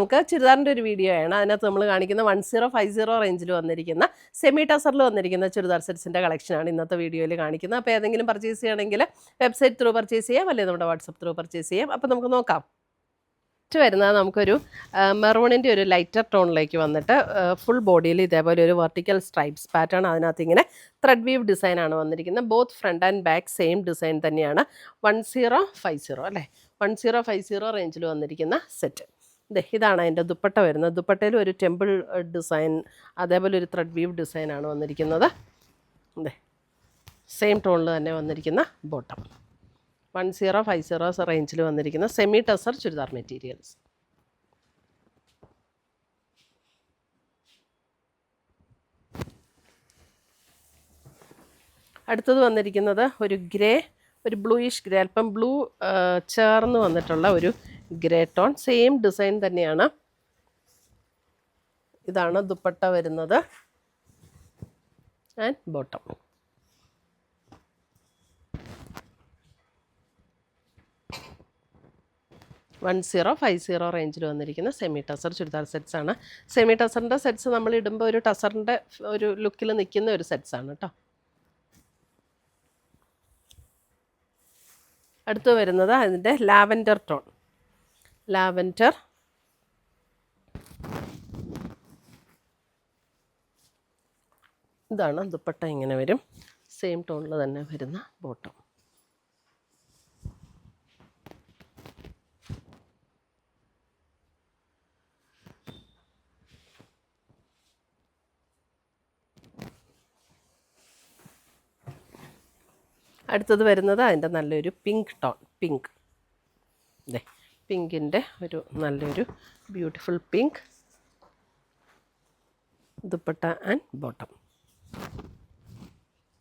നമുക്ക് ചുരിദാറിൻ്റെ ഒരു വീഡിയോ ആണ്. അതിനകത്ത് നമ്മൾ കാണിക്കുന്ന 1050 റേഞ്ചിൽ വന്നിരിക്കുന്ന സെമി ടസറിൽ വന്നിരിക്കുന്ന ചുരിദാർ സെറ്റ്സിൻ്റെ കളക്ഷനാണ് ഇന്നത്തെ വീഡിയോയിൽ കാണിക്കുന്നത്. അപ്പോൾ ഏതെങ്കിലും പർച്ചേസ് ചെയ്യണമെങ്കിൽ വെബ്സൈറ്റ് ത്രൂ പർച്ചേസ് ചെയ്യാം, അല്ലെങ്കിൽ നമ്മുടെ വാട്സപ്പ് ത്രൂ പർച്ചേസ് ചെയ്യാം. അപ്പോൾ നമുക്ക് നോക്കാം. വരുന്നത് നമുക്കൊരു മെറൂണിൻ്റെ ഒരു ലൈറ്റർ ടോണിലേക്ക് വന്നിട്ട് ഫുൾ ബോഡിയിൽ ഇതേപോലെ ഒരു വെർട്ടിക്കൽ സ്ട്രൈപ്സ് പാറ്റേൺ, അതിനകത്ത് ഇങ്ങനെ ത്രെഡ് വീവ് ഡിസൈനാണ് വന്നിരിക്കുന്നത്. Both front and back same design തന്നെയാണ്. 1050 അല്ലേ, 1050 റേഞ്ചിൽ വന്നിരിക്കുന്ന സെറ്റ്. ഇതാണ് അതിൻ്റെ ദുപ്പട്ട വരുന്നത്. ദുപ്പട്ടയിൽ ഒരു ടെമ്പിൾ ഡിസൈൻ, അതേപോലെ ഒരു ത്രെഡ് വീവ് ഡിസൈനാണ് വന്നിരിക്കുന്നത്. സെയിം ടോണിൽ തന്നെ വന്നിരിക്കുന്ന ബോട്ടം. 1050 റേഞ്ചിൽ വന്നിരിക്കുന്ന സെമി ടസർ ചുരിദാർ മെറ്റീരിയൽസ്. അടുത്തത് വന്നിരിക്കുന്നത് ഒരു ഗ്രേ, ഒരു ബ്ലൂയിഷ് ഗ്രേ, അല്പം ബ്ലൂ ചേർന്ന് വന്നിട്ടുള്ള ഒരു ഗ്രേ ടോൺ. സെയിം ഡിസൈൻ തന്നെയാണ്. ഇതാണ് ദുപ്പട്ട വരുന്നത് ആൻഡ് ബോട്ടം. $1050 റേഞ്ചിൽ വന്നിരിക്കുന്ന സെമി ടസർ ചുരിദാർ സെറ്റ്സ് ആണ്. സെമി ടസറിൻ്റെ സെറ്റ്സ് നമ്മൾ ഇടുമ്പോൾ ഒരു ടസറിൻ്റെ ഒരു ലുക്കിൽ നിൽക്കുന്ന ഒരു സെറ്റ്സ് ആണ് കേട്ടോ. അടുത്ത് വരുന്നത് അതിൻ്റെ ലാവൻഡർ ടോൺ. ലാവൻഡർ, ഇതാണ് ദുപ്പട്ട, ഇങ്ങനെ വരും. സെയിം ടോണിൽ തന്നെ വരുന്ന ബോട്ടം. അടുത്തത് വരുന്നത് അതിൻ്റെ നല്ലൊരു പിങ്ക് ടോൺ. പിങ്കിൻ്റെ ഒരു നല്ലൊരു beautiful pink dupatta and bottom.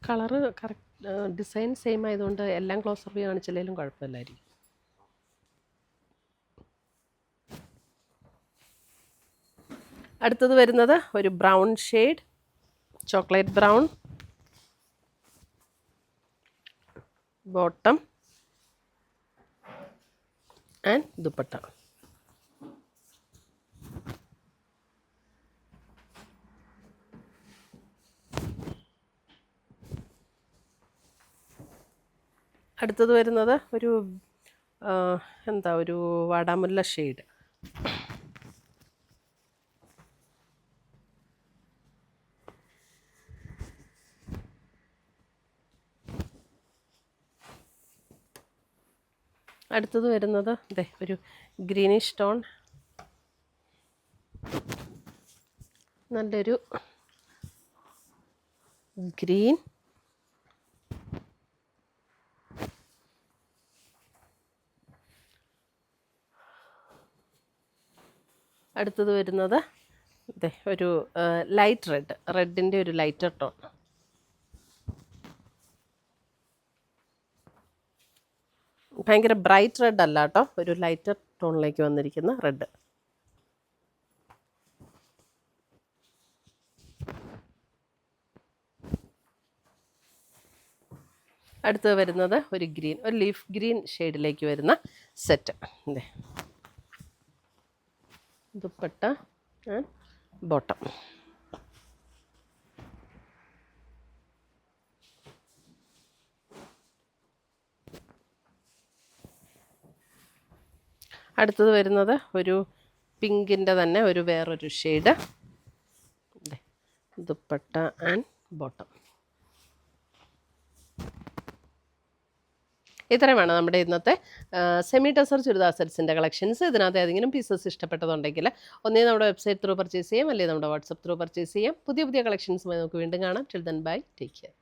Colour correct, design same ആയതുകൊണ്ട് എല്ലാം ക്ലോസർ വ്യൂ കാണിച്ചില്ലെങ്കിലും കുഴപ്പമില്ലായിരിക്കും. അടുത്തത് വരുന്നത് ഒരു brown shade, chocolate brown, bottom and dupatta. അടുത്തത് വരുന്നത് ഒരു ഒരു വാടാമുല്ല ഷെയ്ഡ്. അടുത്തത് വരുന്നത് ഒരു ഗ്രീനിഷ് ടോൺ, നല്ലൊരു ഗ്രീൻ. അടുത്തത് വരുന്നത് ഒരു ലൈറ്റ് റെഡിൻ്റെ ഒരു ലൈറ്റർ ടോൺ. ഭയങ്കര ബ്രൈറ്റ് റെഡ് അല്ല കേട്ടോ, ഒരു ലൈറ്റർ ടോണിലേക്ക് വന്നിരിക്കുന്ന റെഡ്. അടുത്തത് വരുന്നത് ഒരു ഗ്രീൻ, ഒരു ലീഫ് ഗ്രീൻ ഷെയ്ഡിലേക്ക് വരുന്ന സെറ്റ്. Dupatta and bottom. അടുത്തത് വരുന്നത് ഒരു പിങ്കിൻ്റെ തന്നെ ഒരു വേറൊരു ഷെയ്ഡ്. Dupatta and bottom. ഇത്രയുമാണ് നമ്മുടെ ഇന്നത്തെ സെമി ടസർ ചുരിദാർ സെറ്റ്സിൻ്റെ കളക്ഷൻസ്. ഇതിനകത്ത് ഏതെങ്കിലും പീസസ് ഇഷ്ടപ്പെട്ടതുണ്ടെങ്കിൽ ഒന്നേ നമ്മുടെ വെബ്സൈറ്റ് ത്രൂ പർച്ചേസ് ചെയ്യാം, അല്ലെങ്കിൽ നമ്മുടെ വാട്സപ്പ് ത്രൂ പർച്ചേസ് ചെയ്യാം. പുതിയ കളക്ഷൻസുമായി നമുക്ക് വീണ്ടും കാണാം. Till then bye, take care.